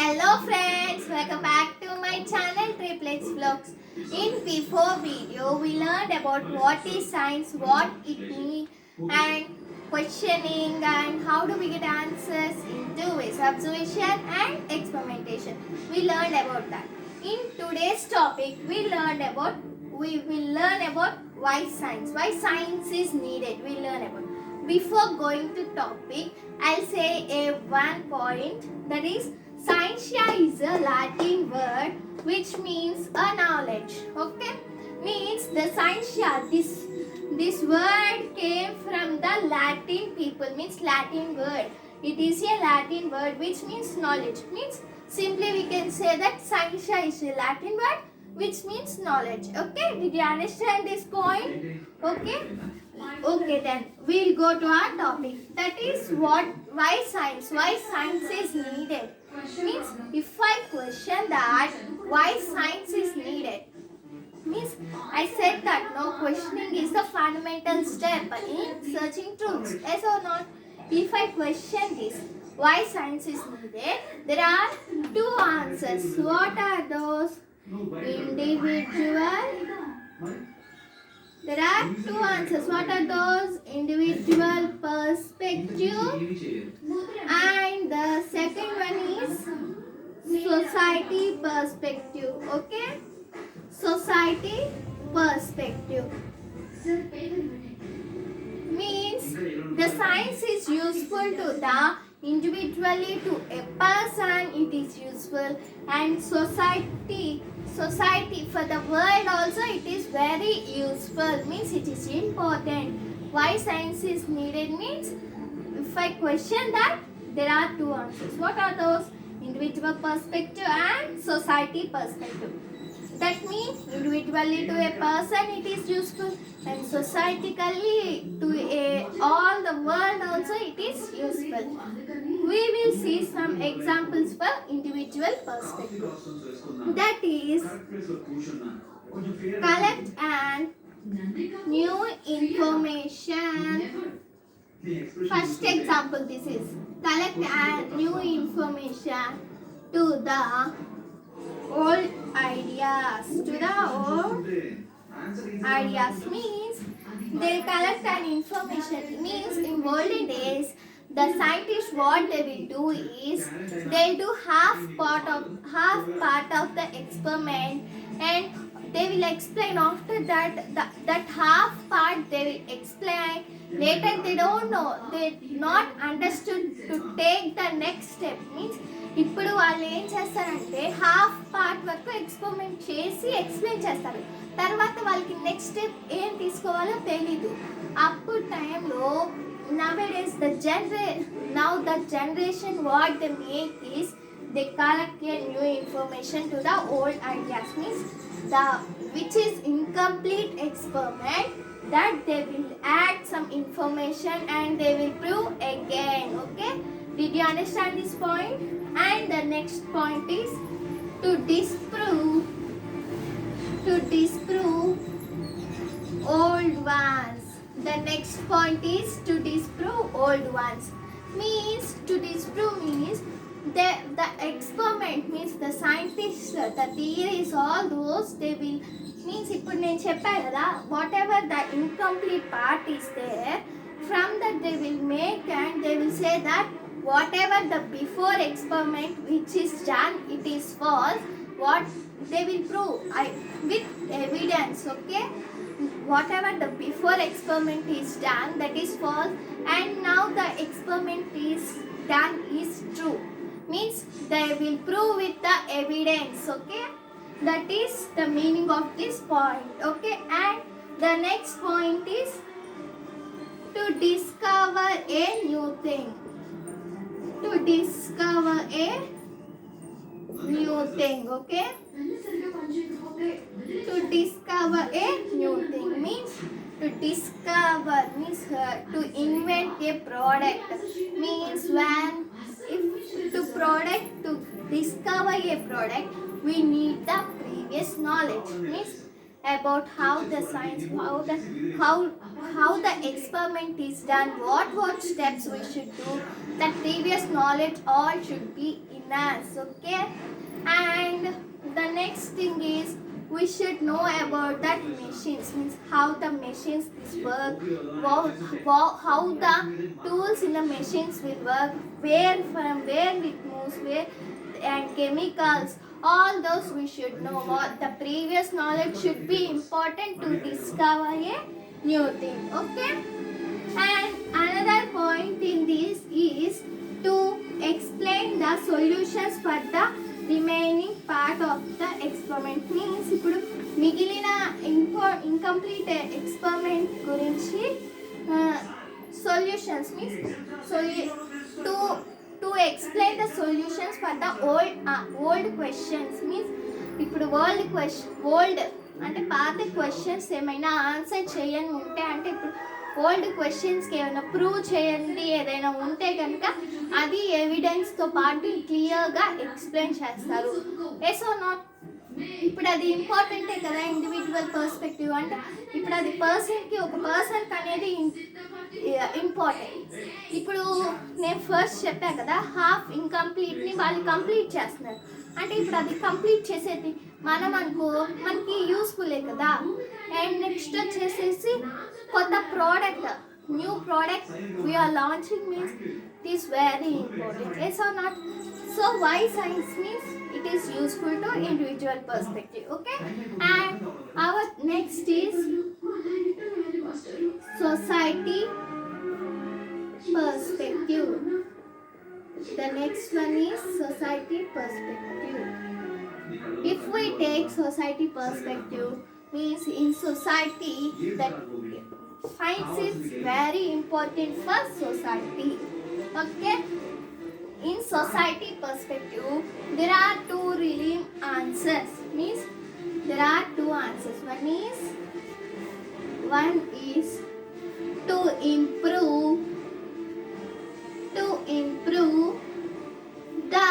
Hello friends, welcome back to my channel Triplex Vlogs. In before video, we learned about what is science, what it means, and questioning, and how do we get answers in two ways: observation and experimentation. We learned about that. In today's topic, we will learn about why science is needed. We learn about. Before going to topic, I'll say a one point, that is scientia is a Latin word which means a knowledge. Okay, means the scientia. This word came from the Latin people. Means Latin word. It is a Latin word which means knowledge. Means simply we can say that scientia is a Latin word which means knowledge. Okay, did you understand this point? Okay, then we'll go to our topic. That is why science is needed. Means if I question that why science is needed, means I said that no, questioning is the fundamental step in searching truths. Yes or not? If I question this, why science is needed, there are two answers. What are those? There are two answers. What are those? Individual perspective, and the second one is society perspective. Okay? Society perspective means the science is useful to the individually, to a person it is useful, and society for the world also it is very useful. Means it is important. Why science is needed means if I question that, there are two answers. What are those? Individual perspective and society perspective. That means individually to a person it is useful, and societically to all the world also it is useful. We will see some examples for individual perspective. That is, collect and new information. First example, this is collect and new information to the old ideas. To the old ideas means they collect an information. Means in olden days, the scientists what they will do is they do half part of the experiment, and they will explain after that half part they will explain. Later they don't know, they not understood to take the next step. Means ఇప్పుడు వాళ్ళు ఏం చేస్తారంటే half part వరకు experiment చేసి explain చేస్తారు. తర్వాత వాళ్ళకి next step ఏం తీసుకోవాలో తెలీదు. అప్పుడు టైంలో nowadays the generation what they make is they collect a new information to the old ideas. Means the which is incomplete experiment, that they will add some information and they will prove again. Okay, did you understand this point? And the next point is to disprove old ones. The next point is to disprove old ones. Means to disprove means the experiment, means the scientists, the theories, all those they will, means ఇప్పుడు నేను చెప్పాను కదా, whatever the incomplete part is there, from that they will make and they will say that whatever the before experiment which is done it is false. What they will prove with evidence. Okay, whatever the before experiment is done that is false, and now the experiment is done is true. Means they will prove with the evidence. Okay, that is the meaning of this point. Okay, and the next point is to discover a new thing. To discover a new thing. Okay, to discover a new thing means to discover means to invent a product. Means when if to discover a product we need the previous knowledge. Means about how the science, how the experiment is done, what steps we should do. The previous knowledge all should be in illness. Okay, and the next thing is we should know about that machines, means how the machines this work, how the tools in the machines will work, where from where it moves, where and chemicals, all those we should know. What the previous knowledge should be important to discover a new thing. Okay, and another point in this is to explain the solutions for the remaining part of the experiment. Means ఇప్పుడు మిగిలిన incomplete experiment గురించి solutions means to explain the solutions for the old questions means ఇప్పుడు old అంటే పాత questions ఏమైనా answer చేయని ఉంటే, అంటే ఇప్పుడు ఓల్డ్ క్వశ్చన్స్కి ఏమైనా ప్రూవ్ చేయండి ఏదైనా ఉంటే కనుక అది ఎవిడెన్స్తో పాటు క్లియర్గా ఎక్స్ప్లెయిన్ చేస్తారు. Yes or not? ఇప్పుడు అది ఇంపార్టెంటే కదా, ఇండివిజువల్ పర్స్పెక్టివ్ అంటే ఇప్పుడు అది పర్సన్కి ఒక పర్సన్కి అనేది ఇంపార్టెంట్. ఇప్పుడు నేను ఫస్ట్ చెప్పా కదా, హాఫ్ ఇన్కంప్లీట్ని వాళ్ళు కంప్లీట్ చేస్తున్నారు అంటే ఇప్పుడు అది కంప్లీట్ చేసేది మనం అనుకో మనకి యూస్ఫుల్లే కదా. అండ్ నెక్స్ట్ వచ్చేసేసి కొత్త product, new product we are launching means it is very important. Yes or not? So why science means it is useful to individual perspective. Okay, and our next is society perspective. The next one is society perspective. If we take society perspective means in society that science is very important for society. Okay, in society perspective there are two really answers, means there are two answers. One is to improve the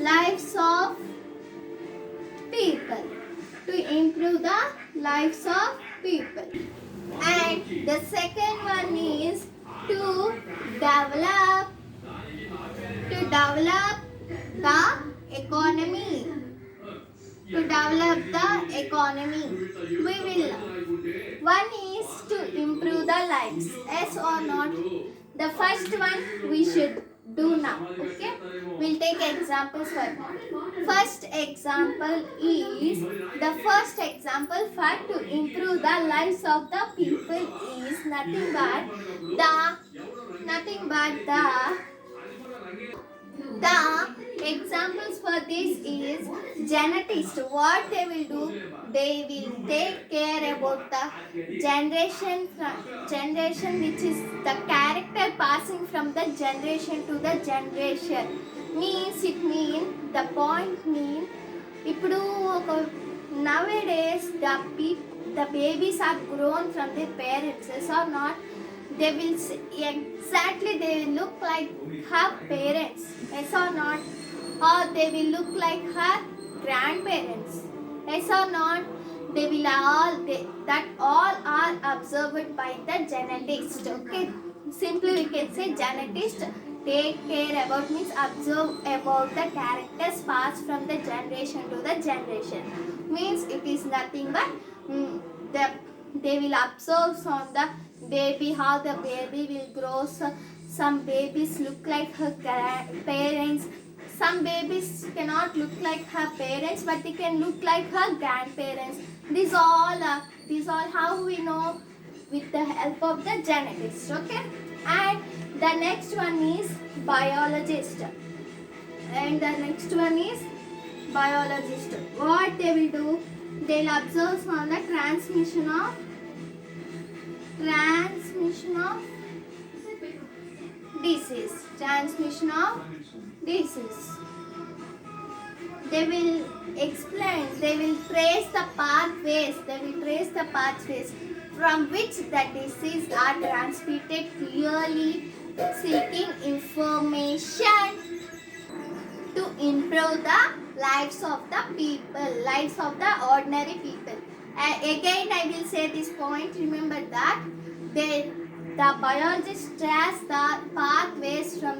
lives of people, to improve the lives of people. And the second one is to develop the economy. To develop the economy, we will. One is to improve the lives. Yes or not? The first one we should do now. Okay, we'll take examples for that. First example is the first example for to improve the lives of the people is nothing but the examples for this is genetics. What they will do, they will take care about the generation which is the character passing from the generation to the generation. Means it mean the point mean ఇప్పుడు nowadays the babies are grown from their parents. Yes or not? They will exactly they will look like her parents. Yes or not? Or they will look like her grandparents. Yes or not? They will that all are observed by the genetist. Okay, simply we can say genetist take care about means observe about the characters passed from the generation to the generation. Means it is nothing but they will observe on the baby how the baby will grow. So, some babies look like her parents, some babies cannot look like her parents but they can look like her grandparents. These all how we know with the help of the genetics. Okay, and the next one is biologist. And the next one is biologist. What they will do, they'll observe on the transmission of disease. They will explain, they will trace the pathways from which the disease are transmitted, clearly seeking information to improve the lives of the people, lives of the ordinary people. Again I will say this point, remember that the biologist trace the pathways from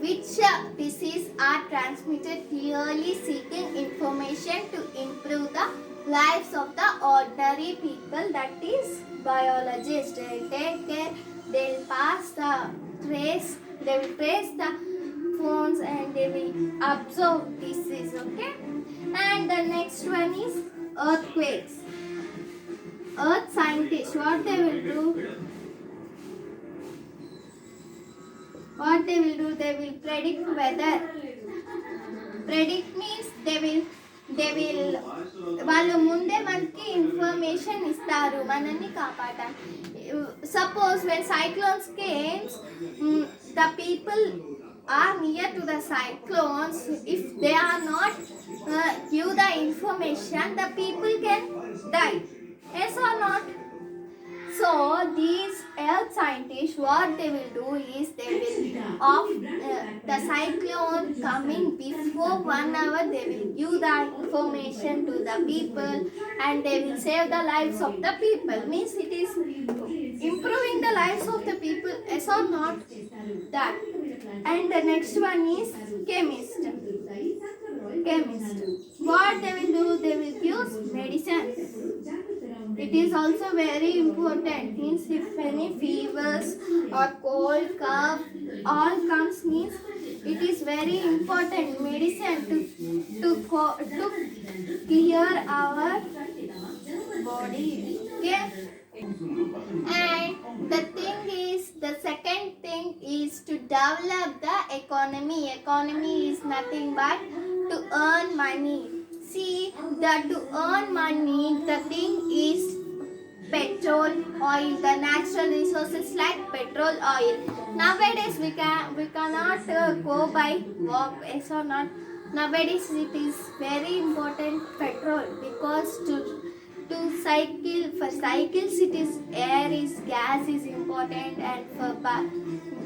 which diseases are transmitted, clearly seeking information to improve the lives of the ordinary people, that is biologists. They will take care, they will pass the trace, they will trace the phones and they will observe disease, okay? And the next one is earthquakes. Earth scientists, what they will do? They will predict weather. Predict means they will వాళ్ళు ముందే మనకి information ఇస్తారు మనల్ని కాపాడడానికి. Suppose when cyclones came, the people are near to the cyclones. If they are not give the information, the people can die. Yes or not? So these earth scientists, what they will do is they will of the cyclone coming before 1 hour, they will give the information to the people and they will save the lives of the people. Means it is improving the lives of the people, yes or not? That. And the next one is chemist. What they will do? They will use medicine. It is also very important. Means if any fevers or cold, cough, all comes, means it is very important medicine to clear our body. Okay. And the second thing is to develop the economy. Economy is nothing but to earn money. See that to earn money, the thing is petrol, oil, the natural resources like petrol, oil. Nowadays we cannot go by walk, yes or not? Nowadays it is very important petrol, because to cycle, for cycles it is air is gas is important, and for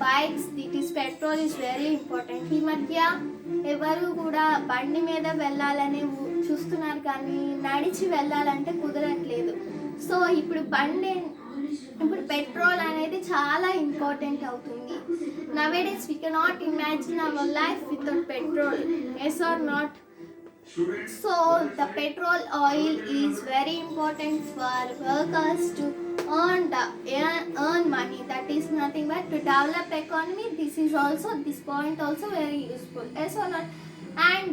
bikes it is petrol is very important. ఈ మధ్య ఎవరు కూడా బండి మీద వెళ్ళాలని చూస్తున్నారు కానీ నడిచి వెళ్ళాలంటే కుదరట్లేదు. సో ఇప్పుడు పెట్రోల్ అనేది చాలా ఇంపార్టెంట్ అవుతుంది. Nowadays we cannot imagine our life without petrol, yes or not? So the petrol oil is very important for workers to earn money. That is nothing but to develop economy. This point also very useful, yes or not? And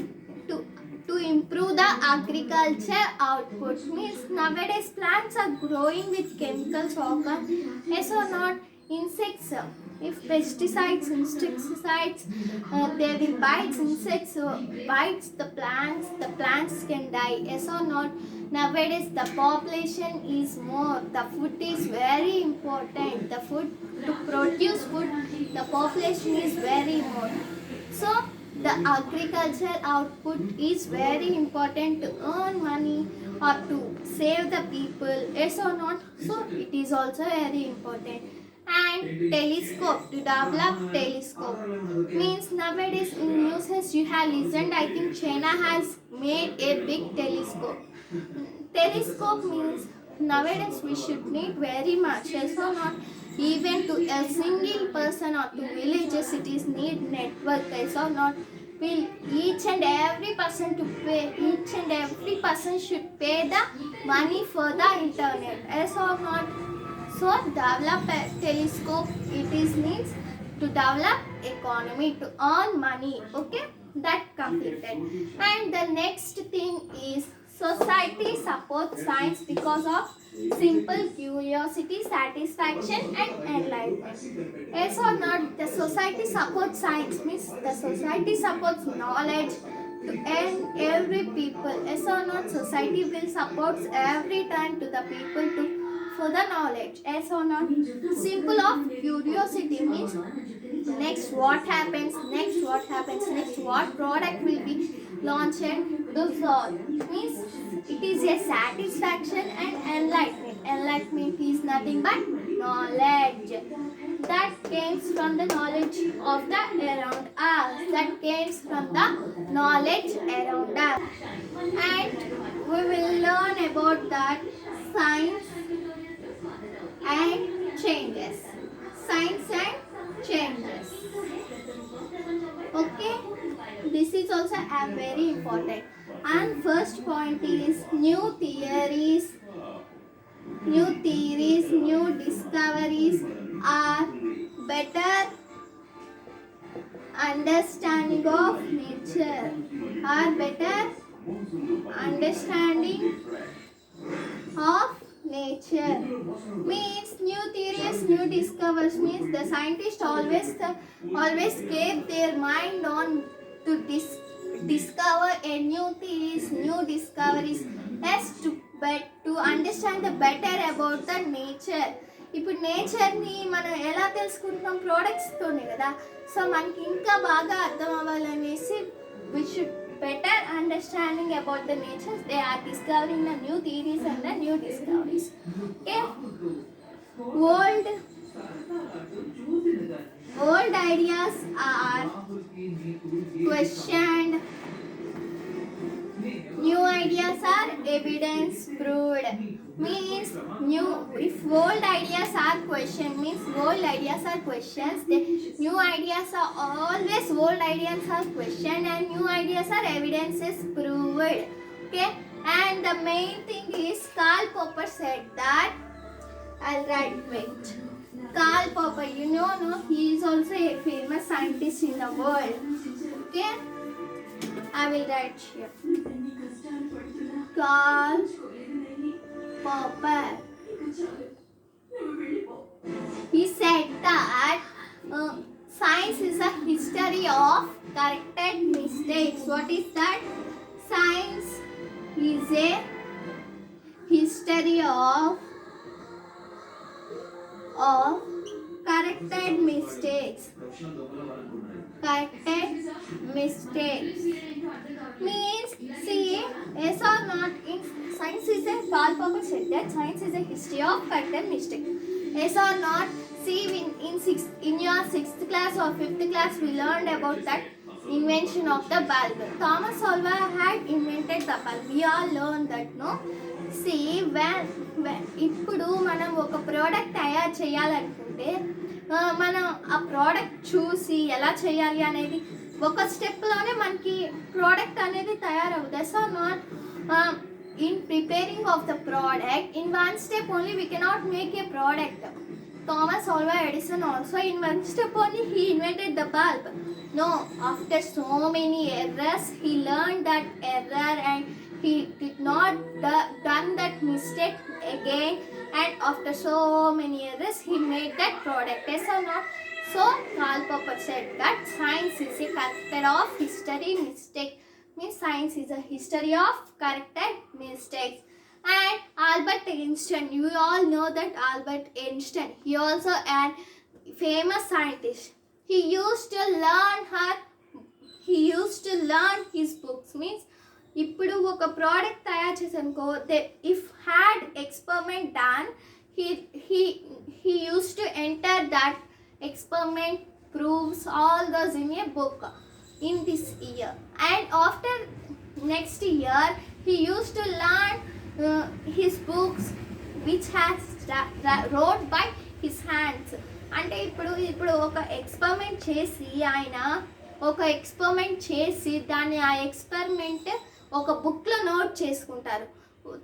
to improve the agriculture output, means nowadays plants are growing with chemicals, yes or not? Insects, if pesticides, insecticides, they will bite insects, bites the plants can die, yes or not? Nowadays the population is more, the food is very important, the food, to produce food, the population is very more. So the agriculture output is very important to earn money or to save the people, yes or not? So it is also very important. And telescope, to develop telescope, means nowadays in newses you have listened, I think China has made a big telescope. Telescope means nowadays we should need very much, yes or not? Even to a single person or to villages it is need network, yes or not? Will each and every person should pay the money for the internet, yes or not? So develop a telescope, it is needs to develop economy, to earn money, okay? That completed. And the next thing is society supports science because of simple curiosity, satisfaction and enlightenment, yes or not? The society supports science, means the society supports knowledge to every people, yes or not? Society will supports every time to the people to for the knowledge, yes or not? Simple of curiosity means next what happens, next what product will be launched, those all means it is a satisfaction and enlightenment is nothing but knowledge that comes from the knowledge of the around us, and we will learn about that science and changes. Okay, this is also a very important. And first point is new theories, new discoveries are better understanding of nature, are better understanding of nature. Means new theories, new discoveries means the scientists always keep their mind on to discover a new theories, new discoveries as to understand the better about the nature. ఇప్పుడు నేచర్ని మనం ఎలా తెలుసుకుంటున్నాం ప్రోడక్ట్స్తోనే కదా. So మనకి ఇంకా బాగా అర్థం అవ్వాలనేసి we should better understanding about the nature. They are discovering the new theories and the new discoveries. Okay, old ideas are questioned, new ideas are evidence proved. Means new, if old ideas are questioned means old ideas are questions, the new ideas are always old ideas are questioned and new ideas are evidences proved. Okay, and the main thing is Karl Popper said that, I'll write, wait, Karl Popper, you know, no, he is also a famous scientist in the world. Okay, I will write here, Karl Popper. He said that science is a history of corrected mistakes. What is that? Science is a history of corrected mistakes. Corrected mistakes means, see, yes or not, in science is a, Karl Popper said that science is a history of corrected mistakes. Yes or not? See, in your 6th class or 5th class we learned about that invention of the bulb. Thomas Alva had invented the bulb. We all learned that, no? See, when ఇప్పుడు మనం ఒక product తయారు చేయాలనుకుంటే మనం ఆ product చూసి ఎలా చేయాలి అనేది ఒక స్టెప్లోనే మనకి ప్రోడక్ట్ అనేది తయారవుతుంది. So not in preparing of the product, in one step only we cannot make a product. Thomas Alva Edison also in one step only he invented the bulb. No, after so many errors he learned that error and he did not done that mistake again, and after so many errors he made that product. Yes or not? So Karl Popper said that science is a corrected of history mistake. Means science is a history of corrected mistakes. And Albert Einstein, you all know that Albert Einstein, he also a famous scientist. He used to learn his books. Means ఇప్పుడు ఒక product తయారు చేసానుకో, if had experiment done, he used to enter that experiment proves all those in a book in this year, and after next year he used to learn his books which has wrote by his hands. అంటే ఇప్పుడు ఒక experiment చేసి దాన్ని ఆ experiment ఒక బుక్లో note చేసుకుంటారు.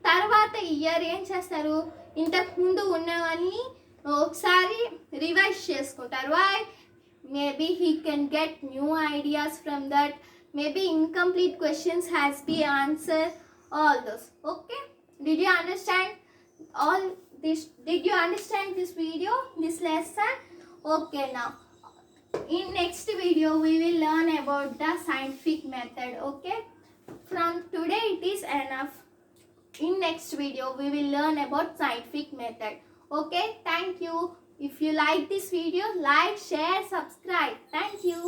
తర్వాత ఇయర్ ఏం చేస్తారు, ఇంతకుముందు ఉన్నవన్నీ ఒకసారి రివైజ్ చేసుకుంటారు. Why? Maybe he can get new ideas from that. Maybe incomplete questions has been answered. All those. Okay? Did you understand all this? Did you understand this video, this lesson? Okay, now in next video we will learn about the scientific method. Okay? From today it is enough. In next video we will learn about scientific method. Okay? Thank you. If you like this video, like, share, subscribe. Thank you.